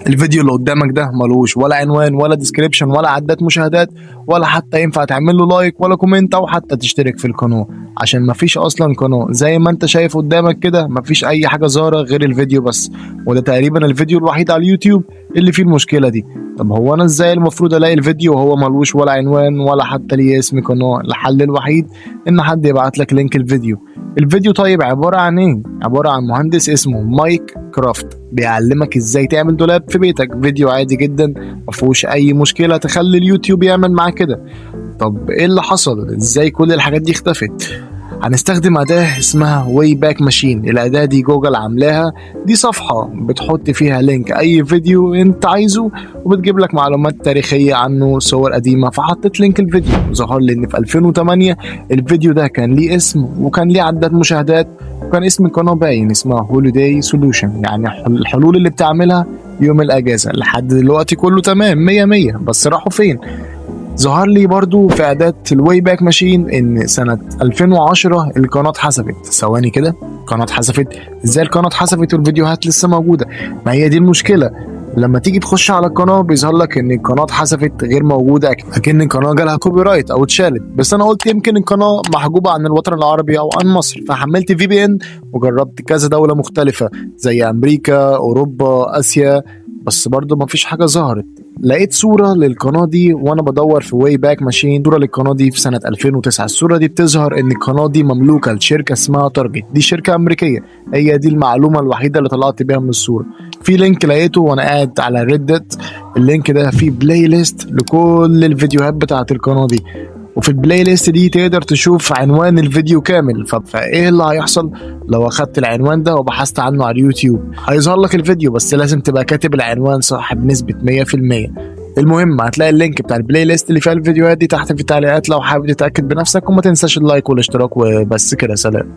الفيديو اللي قدامك ده ملوش ولا عنوان ولا ديسكريبشن ولا عداد مشاهدات، ولا حتى ينفع تعمل له لايك ولا كومنت او حتى تشترك في القناه، عشان مفيش اصلا قناه. زي ما انت شايف قدامك كده مفيش اي حاجه ظاهره غير الفيديو بس، وده تقريبا الفيديو الوحيد على اليوتيوب اللي فيه المشكله دي. طب هو انا ازاي المفروض الاقي الفيديو وهو ملوش ولا عنوان ولا حتى ليه اسم قناه؟ الحل الوحيد ان حد يبعت لك لينك الفيديو. الفيديو طيب عباره عن ايه؟ عباره عن مهندس اسمه مايك كرافت بيعلمك ازاي تعمل دولاب في بيتك. فيديو عادي جدا مفيهوش اي مشكله تخلي اليوتيوب يعمل معاك كده. طب ايه اللي حصل؟ ازاي كل الحاجات دي اختفت؟ هنستخدم أداة اسمها واي باك ماشين. الأداة دي جوجل عاملاها، دي صفحة بتحط فيها لينك أي فيديو أنت عايزه وبتجيب لك معلومات تاريخية عنه، صور قديمة. فحطيت لينك الفيديو، ظهر لي إن في 2008 الفيديو ده كان ليه اسم وكان ليه عداد مشاهدات، وكان اسم القناة باين اسمها هوليداي سولوشن، يعني الحلول اللي بتعملها يوم الأجازة. لحد دلوقتي كله تمام مية مية، بس راحوا فين؟ ظهر لي برضو في أداة الواي باك ماشين إن سنة 2010 القناة اتحذفت. ثواني كده، القناة اتحذفت؟ إزاي القناة اتحذفت والفيديوهات لسه موجودة؟ ما هي دي المشكلة، لما تيجي تخش على القناة بيظهر لك إن القناة اتحذفت غير موجودة، أكن القناة جالها كوبي رايت أو اتشالت. بس أنا قلت يمكن القناة محجوبة عن الوطن العربي أو عن مصر، فحملت في بي إن وجربت كذا دولة مختلفة زي أمريكا، أوروبا، آسيا، بس برضه مفيش حاجة ظهرت. لقيت صورة للقناة دي وانا بدور في واي باك ماشين، صورة للقناة دي في سنة 2009. الصورة دي بتظهر ان القناة دي مملوكة لشركة اسمها تارجت، دي شركة امريكية. هي دي المعلومة الوحيدة اللي طلعت بيها من الصورة. في لينك لقيته وانا قاعد على ريدت، اللينك ده فيه بلاي ليست لكل الفيديوهات بتاعت القناة دي، وفي البلاي ليست دي تقدر تشوف عنوان الفيديو كامل. فايه اللي هيحصل لو اخدت العنوان ده وبحثت عنه على اليوتيوب؟ هيظهر لك الفيديو بس لازم تبقى كاتب العنوان صح بنسبة 100%. المهم هتلاقي اللينك بتاع البلاي ليست اللي فيها الفيديوهات دي تحت في التعليقات لو حابب تتأكد بنفسك، وما تنساش اللايك والاشتراك. وبس كده، سلام.